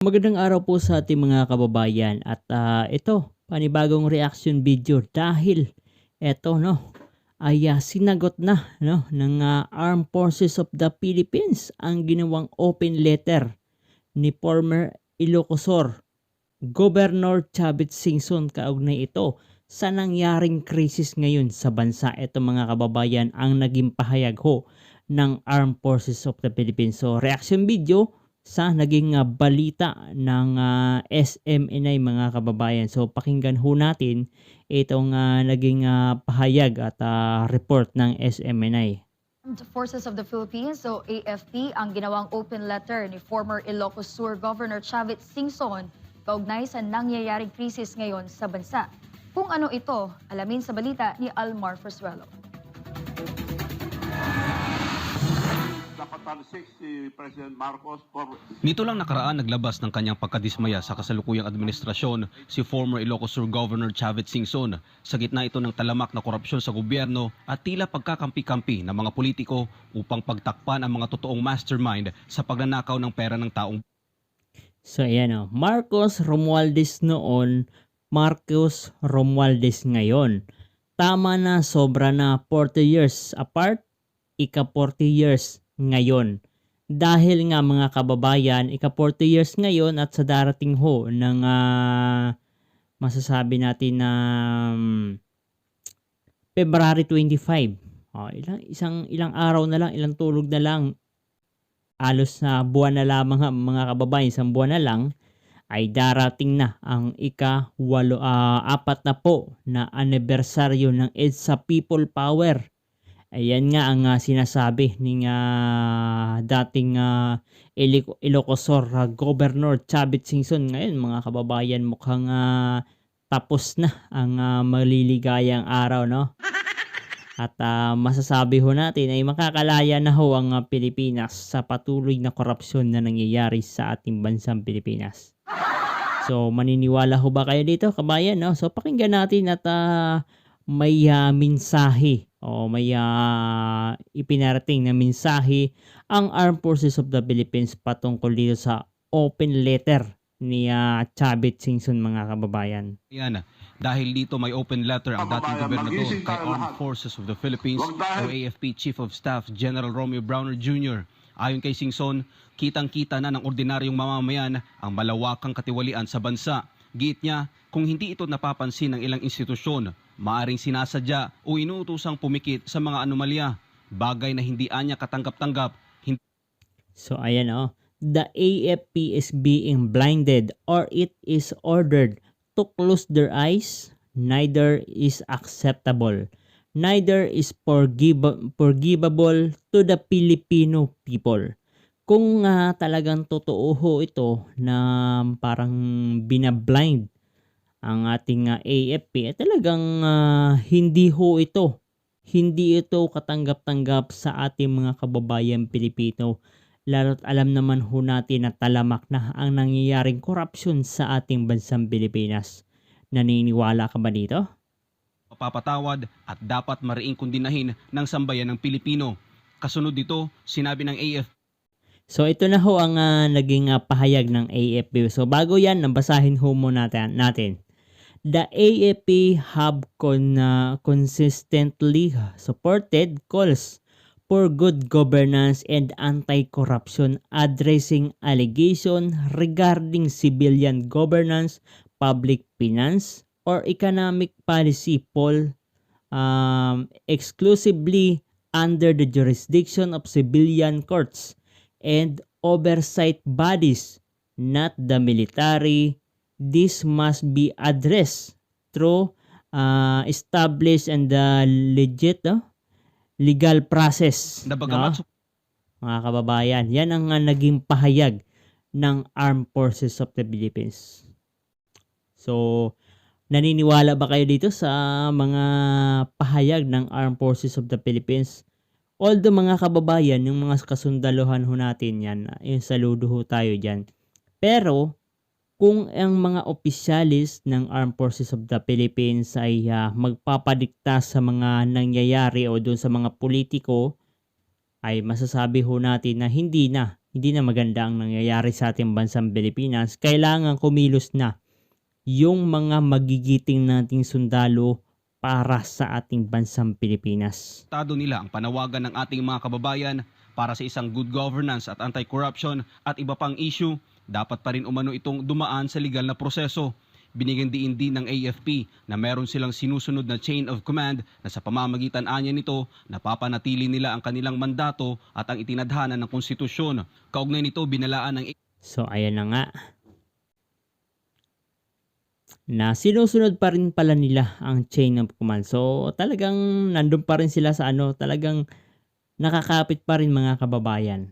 Magandang araw po sa ating mga kababayan at ito panibagong reaction video dahil eto no ay sinagot na no ng Armed Forces of the Philippines ang ginawang open letter ni former Ilocosur Governor Chavit Singson kaugnay ito sa nangyaring krisis ngayon sa bansa. Ito mga kababayan ang naging pahayag ho ng Armed Forces of the Philippines. So reaction video sa naging balita ng SMNI mga kababayan. So pakinggan ho natin itong naging pahayag at report ng SMNI. Armed Forces of the Philippines o AFP ang ginawang open letter ni former Ilocos Sur Governor Chavit Singson kaugnay sa nangyayaring krisis ngayon sa bansa. Kung ano ito, alamin sa balita ni Almar Fresuelo. Si President Marcos Nito lang nakaraan naglabas ng kanyang pagkadismaya sa kasalukuyang administrasyon si former Ilocos Sur Governor Chavit Singson sa gitna ito ng talamak na korupsyon sa gobyerno at tila pagkakampi-kampi ng mga politiko upang pagtakpan ang mga totoong mastermind sa pagnanakaw ng pera ng taong. So ayan o, Marcos Romualdez noon, Marcos Romualdez ngayon. Tama na, sobra na 40 years apart, ika 40 years ngayon. Dahil nga mga kababayan, ika 40 years ngayon at sa darating ho ng masasabi natin na February 25. Ilang araw na lang, ilang tulog na lang. Alos na buwan na lamang mga kababayan, isang buwan na lang ay darating na ang ika-4 na po na anibersaryo ng EDSA People Power. Ayan nga ang sinasabi ni dating Ilocosur Governor Chavit Singson. Ngayon mga kababayan, mukhang tapos na ang maliligayang araw, no? At masasabi ho natin ay makakalaya na ho ang Pilipinas sa patuloy na korupsyon na nangyayari sa ating bansang Pilipinas. So maniniwala ho ba kayo dito, kabayan, no? So pakinggan natin at may mensahe o may ipinarating na mensahe ang Armed Forces of the Philippines patungkol dito sa open letter ni Chavit Singson mga kababayan. Yan, dahil dito may open letter ang dating gobernador kay Armed Forces of the Philippines o AFP Chief of Staff General Romeo Browner Jr. Ayon kay Singson, kitang-kita na ng ordinaryong mamamayan ang malawakang katiwalian sa bansa. Giit niya, kung hindi ito napapansin ng ilang institusyon, maaring sinasadya o inuutosang pumikit sa mga anomalya, bagay na hindi anya katanggap-tanggap. So ayan o, the AFP is being blinded or it is ordered to close their eyes. Neither is acceptable. Neither is forgivable to the Filipino people. Kung talagang totoo ho ito na parang binablind ang ating AFP, talagang hindi ito katanggap-tanggap sa ating mga kababayan Pilipino. Lalo't alam naman ho natin na talamak na ang nangyayaring korupsyon sa ating bansang Pilipinas. Naniniwala ka ba dito? Papatawad at dapat mariing kundinahin ng sambayan ng Pilipino. Kasunod dito, sinabi ng AFP. So ito na ho ang naging pahayag ng AFP. So bago yan, nabasahin ho muna natin. The AFP have consistently supported calls for good governance and anti-corruption, addressing allegations regarding civilian governance, public finance, or economic policy fall exclusively under the jurisdiction of civilian courts and oversight bodies, not the military. This must be addressed through established and legit legal process. No? Mga kababayan, yan ang naging pahayag ng Armed Forces of the Philippines. So, naniniwala ba kayo dito sa mga pahayag ng Armed Forces of the Philippines? Although mga kababayan, yung mga kasundaluhan ho natin yan, yung saludo ho tayo dyan. Pero, kung ang mga opisyalis ng Armed Forces of the Philippines ay magpapadikta sa mga nangyayari o doon sa mga politiko, ay masasabi ho natin na hindi na hindi na maganda ang nangyayari sa ating bansang Pilipinas. Kailangan kumilos na yung mga magigiting nating sundalo para sa ating bansang Pilipinas. Estado nila ang panawagan ng ating mga kababayan para sa isang good governance at anti-corruption at iba pang issue, dapat pa rin umano itong dumaan sa legal na proseso. Binigyan diin din ng AFP na meron silang sinusunod na chain of command na sa pamamagitan anya nito, napapanatili nila ang kanilang mandato at ang itinadhana ng konstitusyon. Kaugnay nito, binalaan ng So ayan na nga, na sinusunod pa rin pala nila ang chain of command. So talagang nandun pa rin sila sa talagang nakakapit pa rin mga kababayan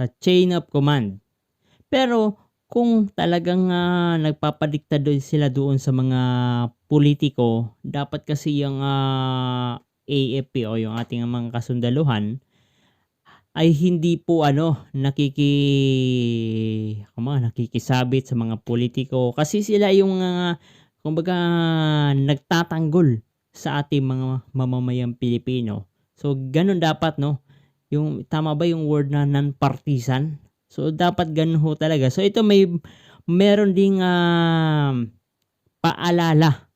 sa chain of command. Pero kung talagang nagpapadikta doon sila doon sa mga politiko, dapat kasi yung AFP o yung ating mga kasundaluhan ay hindi po nakikisabit sa mga politiko, kasi sila yung kumbaga nagtatanggol sa ating mga mamamayang Pilipino. So ganun dapat, no? Yung tama ba yung word na non-partisan? So dapat ganun ho talaga. So ito meron ding paalala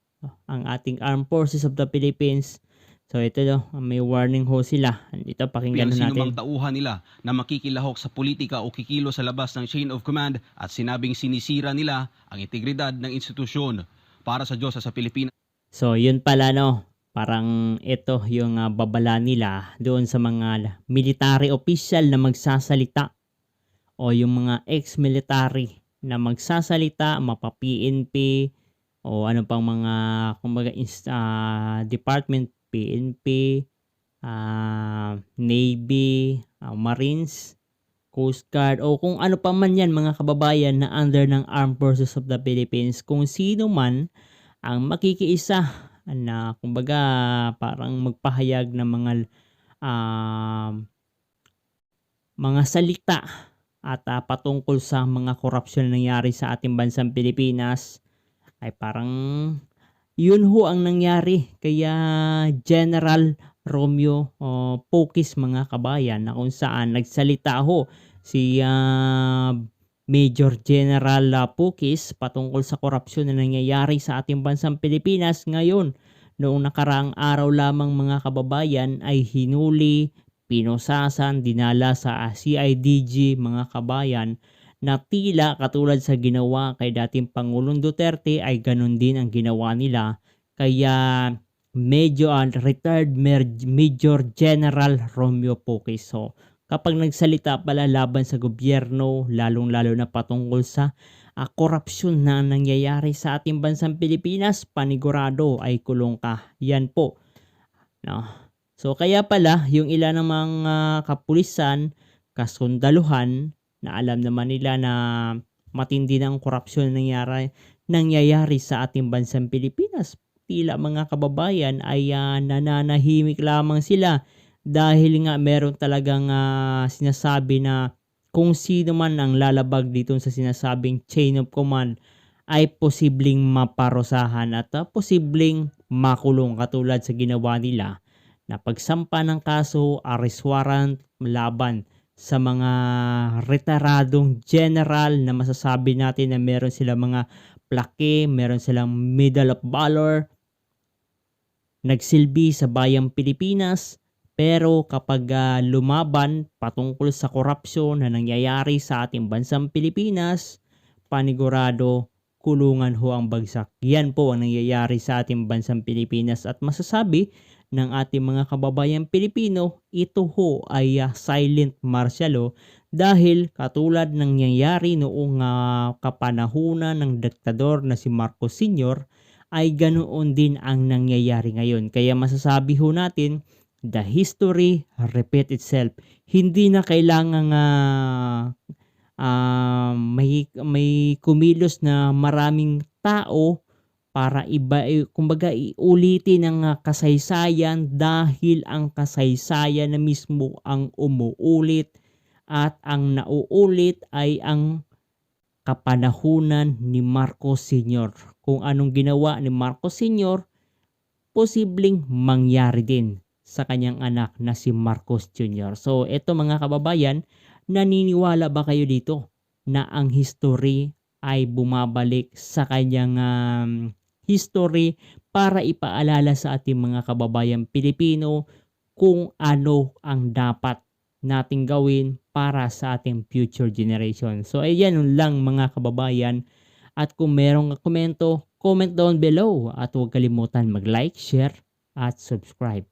ang ating Armed Forces of the Philippines. So ito may warning ho sila. Dito pakinggan sino natin. mang tauhan nila na makikilahok sa politika o kikilo sa labas ng chain of command at sinabing sinisira nila ang integridad ng institusyon. Para sa Diyos sa Pilipinas. So yun pala, no. Parang ito yung babala nila doon sa mga military official na magsasalita o yung mga ex-military na magsasalita, mapa-PNP o ano pang mga kumbaga department, PNP, Navy, Marines, Coast Guard o kung ano pa man yan mga kababayan na under ng Armed Forces of the Philippines. Kung sino man ang makikiisa na kumbaga parang magpahayag ng mga salita at patungkol sa mga korupsyon na nangyari sa ating bansang Pilipinas, ay parang yun ho ang nangyari kaya General Romeo Pokis mga kabayan, na kung saan nagsalita ho si Major General Pokis patungkol sa korupsyon na nangyayari sa ating bansang Pilipinas. Ngayon, noong nakaraang araw lamang mga kababayan ay hinuli, pinusasan, dinala sa CIDG mga kabayan, na tila katulad sa ginawa kay dating Pangulong Duterte ay ganun din ang ginawa nila. Kaya medyo retired Major General Romeo Pokis. So kapag nagsalita pala laban sa gobyerno, lalong-lalo na patungkol sa korupsyon na nangyayari sa ating bansang Pilipinas, panigurado ay kulong ka. Yan po. No? So kaya pala yung ilan ng mga kapulisan, kasundaluhan, na alam naman nila na matindi ng korupsyon na nangyayari sa ating bansang Pilipinas, tila mga kababayan ay nananahimik lamang sila dahil nga meron talagang sinasabi na kung sino man ang lalabag dito sa sinasabing chain of command ay posibleng maparusahan at posibleng makulong, katulad sa ginawa nila na pagsampa ng kaso, arrest warrant laban sa mga retiradong general na masasabi natin na meron silang mga plaque, meron silang Medal of Valor, nagsilbi sa bayang Pilipinas. Pero kapag lumaban patungkol sa korupsyon na nangyayari sa ating bansang Pilipinas, panigurado kulungan ho ang bagsak. Yan po ang nangyayari sa ating bansang Pilipinas, at masasabi ng ating mga kababayan Pilipino, ito ho ay silent martial law, dahil katulad ng nangyayari noong kapanahunan ng diktador na si Marcos Sr. ay ganoon din ang nangyayari ngayon. Kaya masasabi ho natin, the history repeat itself. Hindi na kailangan may kumilos na maraming tao para kumbaga iulitin ang kasaysayan, dahil ang kasaysayan na mismo ang umuulit, at ang nauulit ay ang kapanahunan ni Marcos Sr. Kung anong ginawa ni Marcos Sr., posibleng mangyari din sa kanyang anak na si Marcos Jr. So ito mga kababayan, naniniwala ba kayo dito na ang history ay bumabalik sa kanyang history para ipaalala sa ating mga kababayan Pilipino kung ano ang dapat nating gawin para sa ating future generation. So ayan lang mga kababayan, at kung merong komento, comment down below at huwag kalimutan mag-like, share at subscribe.